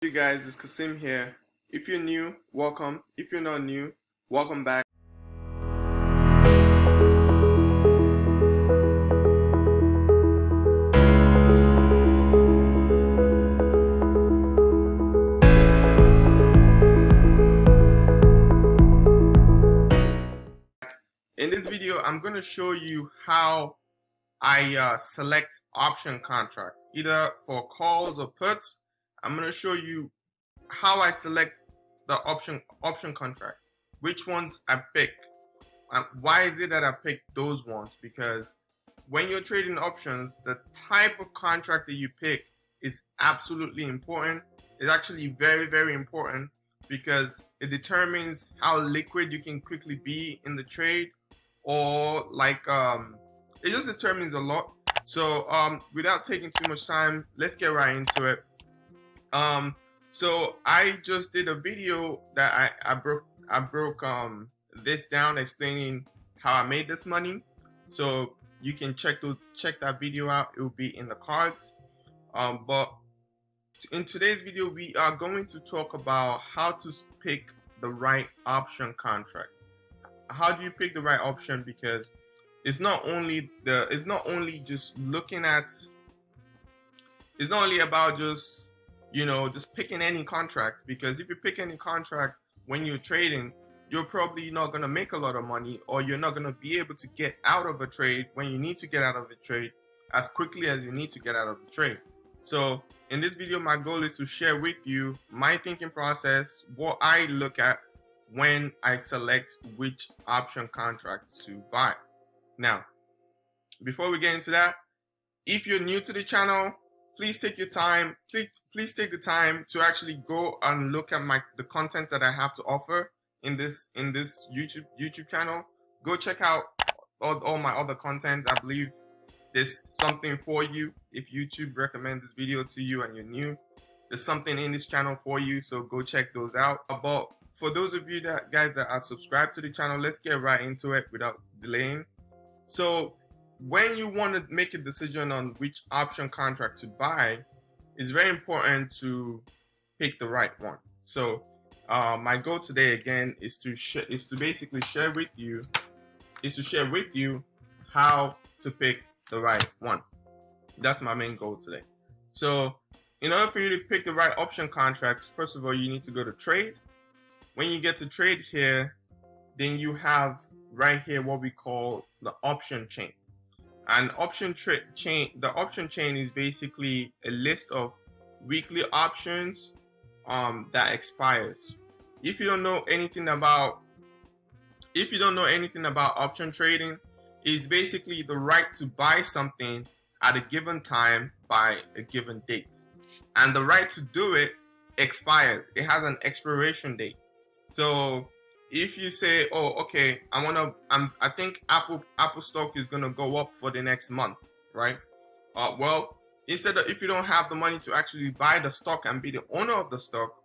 You guys, it's Kasim here. If you're new, welcome. If you're not new, welcome back. In this video, I'm going to show you how I select option contracts, either for calls or puts. I'm going to show you how I select the option contract, which ones I pick. Why is it that I picked those ones? Because when you're trading options, the type of contract that you pick is absolutely important. It's actually very, very important because it determines how liquid you can quickly be in the trade, or it just determines a lot. So without taking too much time, let's get right into it. So I just did a video that I broke this down, explaining how I made this money. So you can check that video out. It will be in the cards. But in today's video, we are going to talk about how to pick the right option contract. How do you pick the right option? Because it's not only just looking at, it's not only about just picking any contract. Because if you pick any contract when you're trading, you're probably not going to make a lot of money, or you're not going to be able to get out of a trade when you need to get out of a trade as quickly as you need to get out of the trade. So in this video, my goal is to share with you my thinking process, what I look at when I select which option contracts to buy. Now, before we get into that, if you're new to the channel, please take your time. Please take the time to actually go and look at the content that I have to offer in this YouTube channel. Go check out all my other content. I believe there's something for you. If YouTube recommends this video to you and you're new, there's something in this channel for you. So go check those out. But for those of you that are subscribed to the channel, let's get right into it without delaying. So when you want to make a decision on which option contract to buy, it's very important to pick the right one. So my goal today again is to basically share with you how to pick the right one. That's my main goal today. So in order for you to pick the right option contract, first of all, you need to go to trade. When you get to trade here, then you have right here what we call the option chain. And the option chain is basically a list of weekly options that expires. If you don't know anything about option trading, it's basically the right to buy something at a given time by a given date, and the right to do it expires. It has an expiration date. So if you say, oh, okay, I think Apple stock is gonna go up for the next month, right? Well, if you don't have the money to actually buy the stock and be the owner of the stock,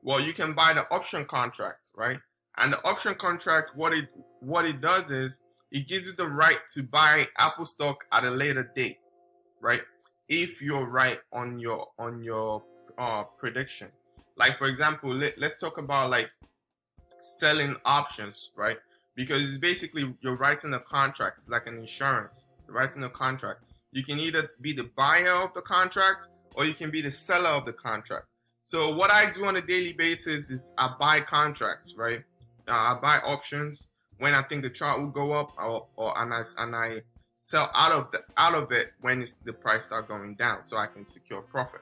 well, you can buy the option contract, right? And the option contract, what it does is it gives you the right to buy Apple stock at a later date, right? If you're right on your prediction. Like for example, let's talk about like selling options, right? Because it's basically you're writing a contract. It's like an insurance. You're writing a contract. You can either be the buyer of the contract or you can be the seller of the contract. So what I do on a daily basis is I buy contracts, right? I buy options when I think the chart will go up, and I sell out of it when the price starts going down, so I can secure profit.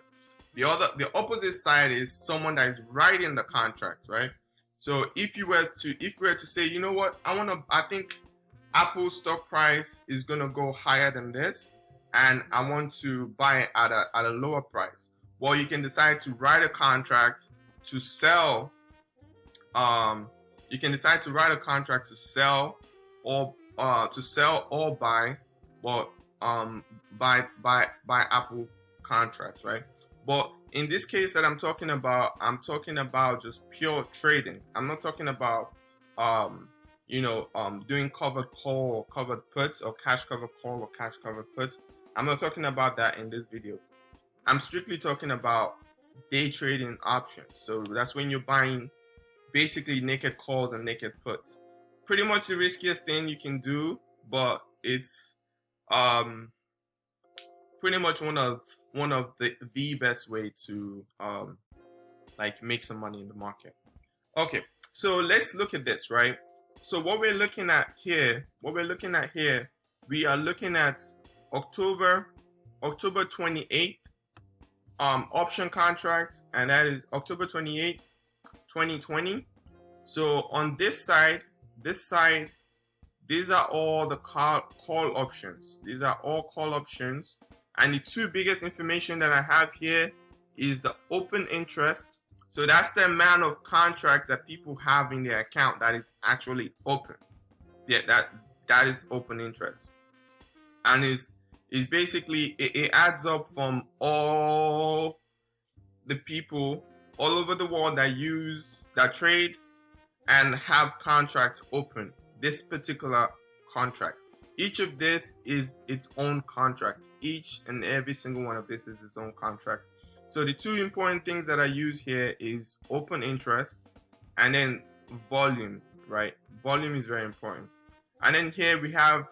The opposite side is someone that is writing the contract, right? So if you were to say, you know what, I think Apple's stock price is gonna go higher than this, and I want to buy it at a lower price. Well, you can decide to write a contract to sell. You can decide to write a contract to sell or buy, well, buy Apple contracts, right? But in this case that I'm talking about just pure trading. I'm not talking about doing covered call or covered puts, or cash covered call or cash covered puts. I'm not talking about that in this video. I'm strictly talking about day trading options. So that's when you're buying basically naked calls and naked puts. Pretty much the riskiest thing you can do, but it's pretty much one of the best way to like make some money in the market. Okay, so let's look at this, right? So what we're looking at here, we are looking at October 28th option contract, and that is October 28th, 2020. So on this side, these are all the call options. These are all call options. And the two biggest information that I have here is the open interest. So that's the amount of contract that people have in their account that is actually open. Yeah, that is open interest. And is basically it adds up from all the people all over the world that trade and have contracts open. This particular contract, each of this is its own contract. Each and every single one of this is its own contract. So the two important things that I use here is open interest and then volume, right? Volume is very important. And then here we have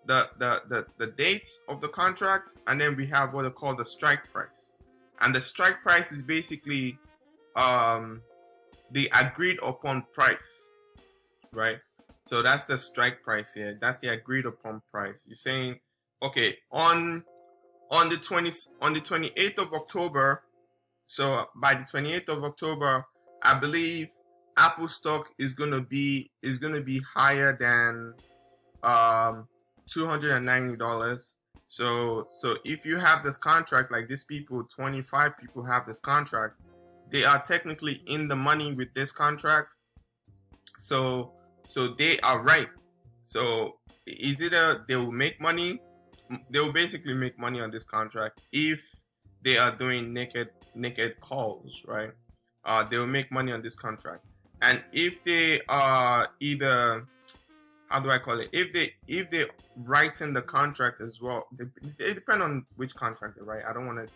the dates of the contracts, and then we have what they call the strike price. And the strike price is basically the agreed upon price, right? So that's the strike price here. That's the agreed upon price. You're saying, okay, on the 28th of October. So by the 28th of October, I believe Apple stock is gonna be higher than $290. So if you have this contract, like these people, 25 people have this contract, they are technically in the money with this contract. So they are right. So is either they will make money, they will basically make money on this contract if they are doing naked calls, right? They will make money on this contract. And if they are either, how do I call it? If they write in the contract as well, they depend on which contract they write. I don't want to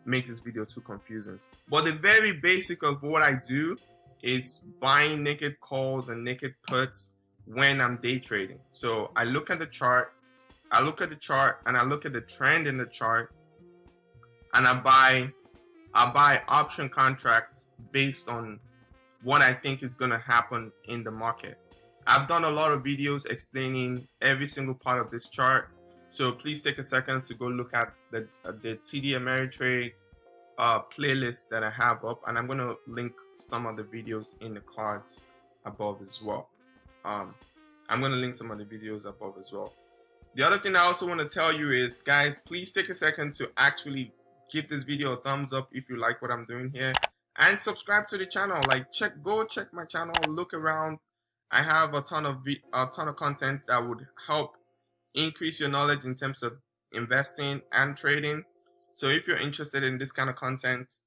make this video too confusing. But the very basic of what I do is buying naked calls and naked puts when I'm day trading. So I look at the chart, and I look at the trend in the chart, and I buy option contracts based on what I think is going to happen in the market. I've done a lot of videos explaining every single part of this chart, so please take a second to go look at the TD Ameritrade playlist that I have up, and I'm going to link some of the videos in the cards above as well. I'm going to link some of the videos above as well. The other thing I also want to tell you is, guys, please take a second to actually give this video a thumbs up if you like what I'm doing here, and subscribe to the channel. Like, go check my channel, look around. I have a ton of content that would help increase your knowledge in terms of investing and trading. So if you're interested in this kind of content,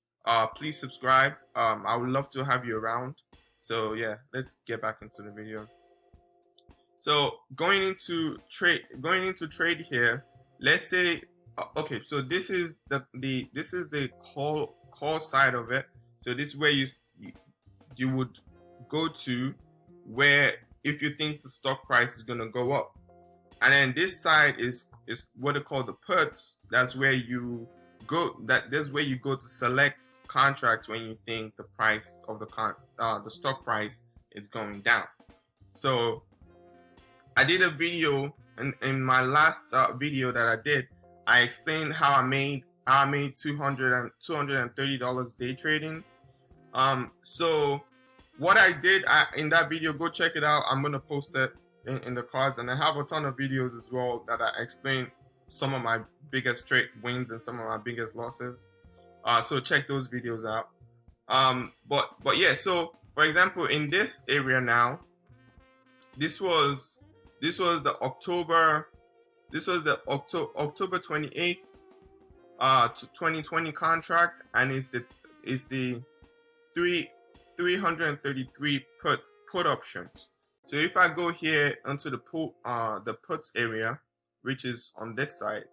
please subscribe. I would love to have you around. So yeah, let's get back into the video. So going into trade here, let's say, okay, so this is the call side of it. So this is where you would go to where if you think the stock price is going to go up. And then this side is what they call the puts. That's where you go. That's where you go to select contracts when you think the price of the stock price is going down. So I did a video in my last video that I did. I explained how I made $230 day trading. So what I did in that video, go check it out. I'm gonna post it in the cards, and I have a ton of videos as well that I explain some of my biggest trade wins and some of my biggest losses. So check those videos out. But yeah, so for example, in this area now, this was the October 28th 2020 contract, and it's the 333 put options. So if I go here onto the puts area, which is on this side,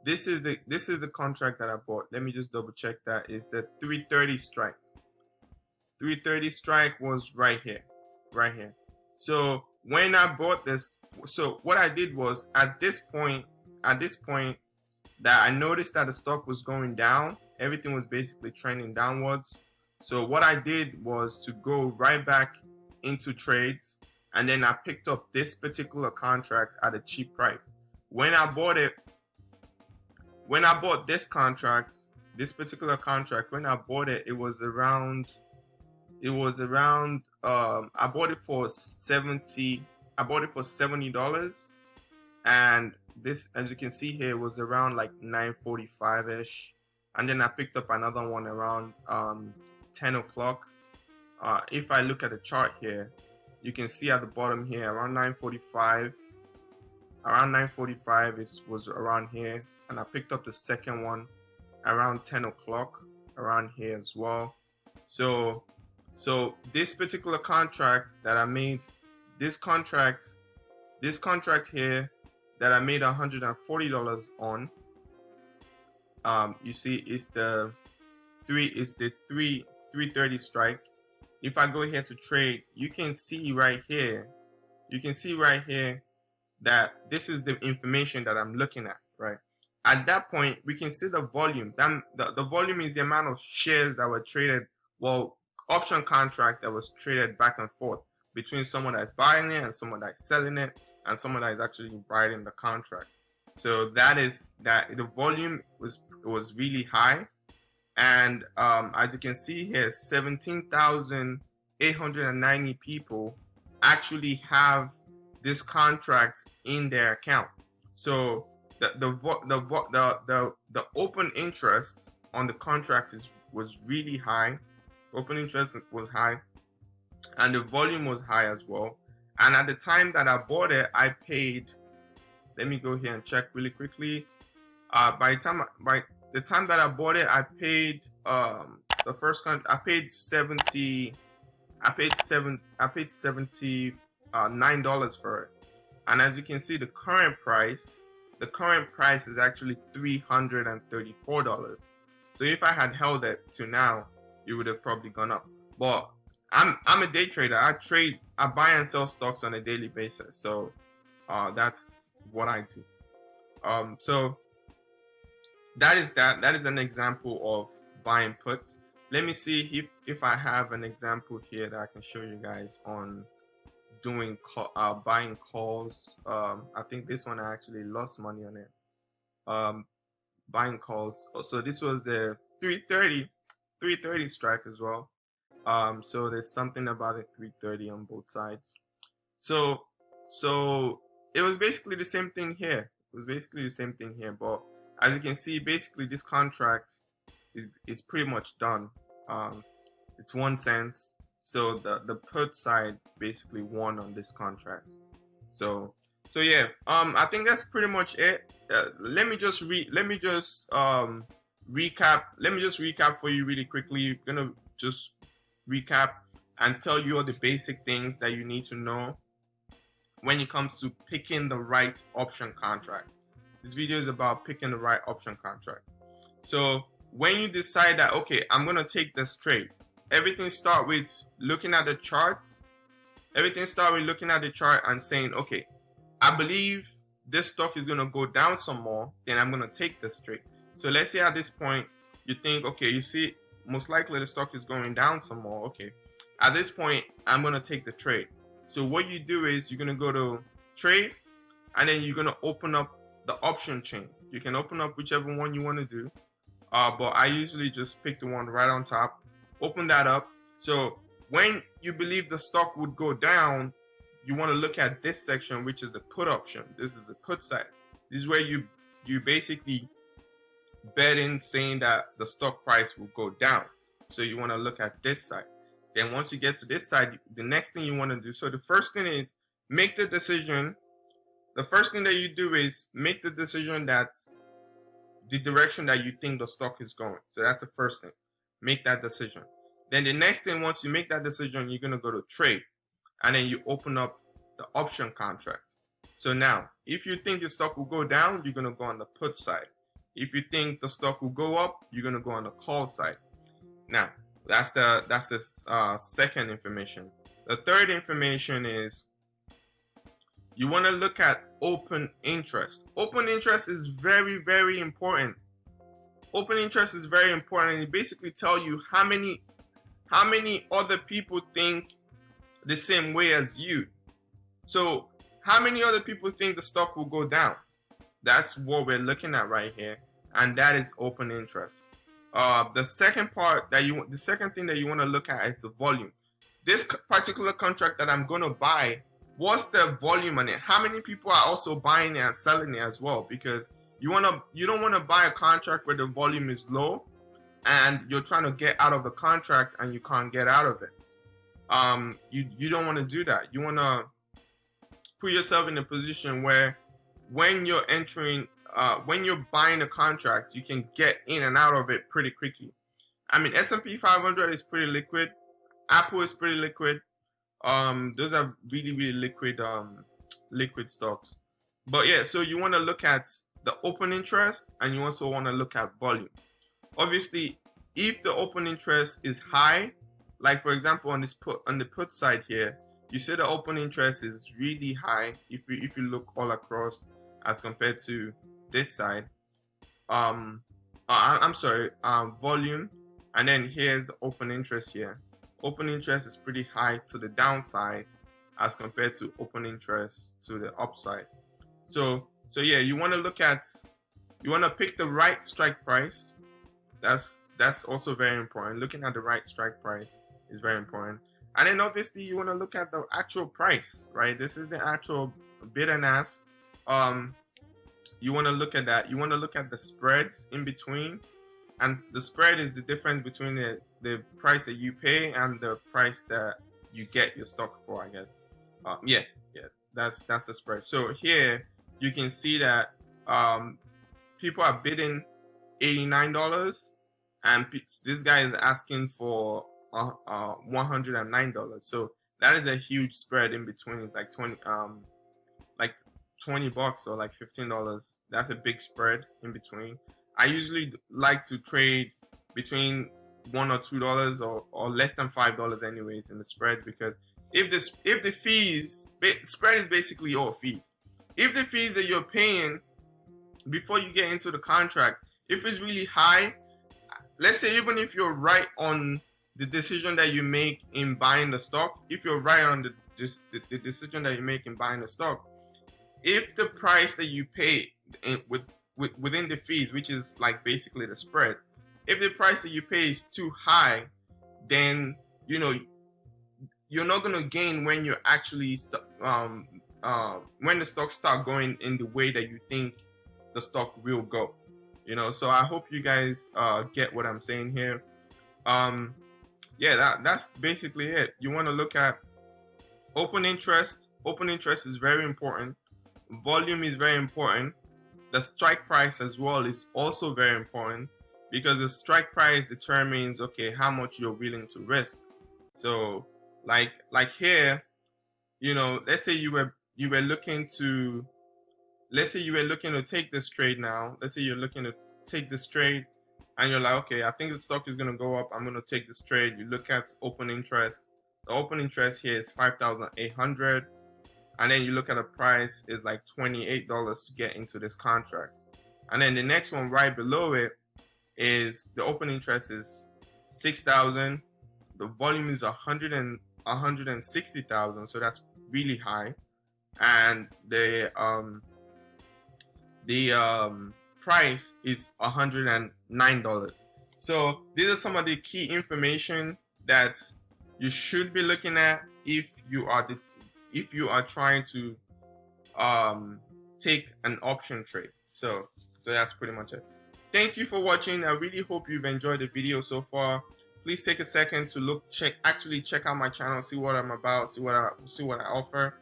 this is the contract that I bought. Let me just double check that. It's the 330 strike. 330 strike was right here, right here. So when I bought this, so what I did was at this point that I noticed that the stock was going down, everything was basically trending downwards. So what I did was to go right back into trades, and then I picked up this particular contract at a cheap price. When I bought this contract, this particular contract, when I bought it, it was around I bought it for $70. I bought it for $70, and this, as you can see here, was around like 9:45 ish, and then I picked up another one around 10 o'clock. If I look at the chart here, you can see at the bottom here around 9:45. Around 9:45 was around here, and I picked up the second one around 10 o'clock around here as well. So this particular contract that I made, this contract here that I made $140 on, you see is the 330 strike. If I go here to trade, you can see right here that this is the information that I'm looking at, right? At that point, we can see the volume. The volume is the amount of shares that were traded, well, option contract that was traded back and forth between someone that's buying it and someone that's selling it and someone that is actually writing the contract. So that the volume was really high, and as you can see here, 17,890 people actually have this contract in their account. So the open interest on the contract was really high. Open interest was high, and the volume was high as well. And at the time that I bought it, I paid, let me go here and check really quickly. By the time that I bought it, I paid I paid $79 for it. And as you can see, the current price is actually $334. So if I had held it to now, it would have probably gone up. But I'm a day trader. I buy and sell stocks on a daily basis. So that's what I do. So that is an example of buying puts. Let me see if I have an example here that I can show you guys on doing buying calls. I think this one I actually lost money on it. Buying calls. So this was the 330 strike as well. So there's something about the 330 on both sides. So it was basically the same thing here. But as you can see, basically this contract is pretty much done. It's 1 cent. So the put side basically won on this contract. So yeah, I think that's pretty much it. Let me just recap for you really quickly. I'm gonna just recap and tell you all the basic things that you need to know when it comes to picking the right option contract. This video is about picking the right option contract. So when you decide that, okay, I'm gonna take this trade, everything start with looking at the charts. Everything start with looking at the chart and saying, okay, I believe this stock is gonna go down some more, then I'm gonna take this trade. So let's say at this point you think, okay, you see most likely the stock is going down some more. Okay, at this point I'm gonna take the trade. So what you do is you're gonna go to trade, and then you're gonna open up the option chain. You can open up whichever one you want to do, but I usually just pick the one right on top. Open that up. So when you believe the stock would go down, you want to look at this section, which is the put option. This is the put side. This is where you basically bet in saying that the stock price will go down. So you want to look at this side. Then once you get to this side, the next thing you want to do, so the first thing is make the decision. The first thing that you do is make the decision that's the direction that you think the stock is going. So that's the first thing. Make that decision. Then the next thing, once you make that decision, you're going to go to trade, and then you open up the option contract. So now, if you think the stock will go down, you're going to go on the put side. If you think the stock will go up, you're gonna go on the call side. Now, that's the second information. The third information is you want to look at open interest. Open interest is very, very important. Open interest is very important. It basically tells you how many other people think the same way as you. So how many other people think the stock will go down? That's what we're looking at right here, and that is open interest. The second thing that you want to look at is the volume. This particular contract that I'm going to buy, what's the volume on it? How many people are also buying it and selling it as well? Because you don't want to buy a contract where the volume is low and you're trying to get out of the contract and you can't get out of it. You don't want to do that. You want to put yourself in a position where when you're buying a contract, you can get in and out of it pretty quickly. I mean, S&P 500 is pretty liquid. Apple is pretty liquid. Those are really, really liquid stocks. But yeah, so you want to look at the open interest and you also want to look at volume. Obviously, if the open interest is high, like for example on the put side here, you see the open interest is really high if you look all across as compared to this side. I'm sorry, volume, and then here's the open interest here. Open interest is pretty high to the downside as compared to open interest to the upside. So yeah, you want to pick the right strike price. That's also very important. Looking at the right strike price is very important. And then obviously you want to look at the actual price, right? This is the actual bid and ask. You want to look at that. You want to look at the spreads in between, and the spread is the difference between the price that you pay and the price that you get your stock for, I guess. Yeah, that's the spread. So here you can see that people are bidding $89, and this guy is asking for $109. So that is a huge spread in between. It's like $20 or like $15. That's a big spread in between. I usually like to trade between $1 or $2 or less than $5 anyways in the spread, because if the fees, spread is basically all fees. If the fees that you're paying before you get into the contract, if it's really high, let's say even if you're right on the decision that you make in buying the stock, if you're right on the decision that you make in buying the stock, if the price that you pay within the fees, which is like basically the spread, if the price that you pay is too high, then you're not gonna gain when you're actually when the stocks start going in the way that you think the stock will go. So I hope you guys get what I'm saying here. Yeah, that's basically it. You want to look at open interest. Open interest is very important. Volume is very important. The strike price as well is also very important, because the strike price determines, okay, how much you're willing to risk. So like here, let's say you were looking to take this trade now. Let's say you're looking to take this trade and you're like, okay, I think the stock is going to go up. I'm going to take this trade. You look at open interest. The open interest here is 5,800. And then you look at the price is like $28 to get into this contract. And then the next one right below it is the open interest is 6,000. The volume is 160,000. So that's really high. And the price is $109. So these are some of the key information that you should be looking at if you are trying to take an option trade. So that's pretty much it. Thank you for watching. I really hope you've enjoyed the video so far. Please take a second to check out my channel, see what I'm about, see what I offer.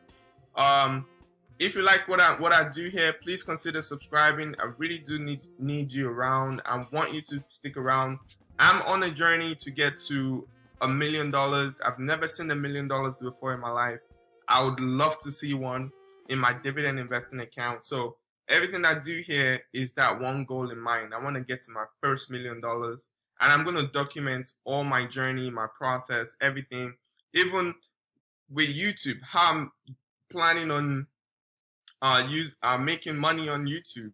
If you like what I do here, please consider subscribing. I really do need you around. I want you to stick around. I'm on a journey to get to $1 million. I've never seen $1 million before in my life. I would love to see one in my dividend investing account. So everything I do here is that one goal in mind. I want to get to my first $1 million, and I'm going to document all my journey, my process, everything, even with YouTube, how I'm planning on making money on YouTube.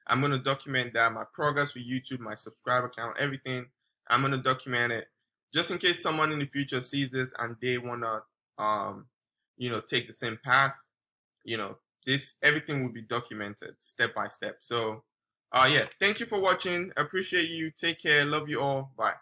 I'm going to document that, my progress with YouTube, my subscriber count, everything. I'm going to document it just in case someone in the future sees this and they want to take the same path. This everything will be documented step by step. So yeah, thank you for watching. Appreciate you. Take care. Love you all. Bye.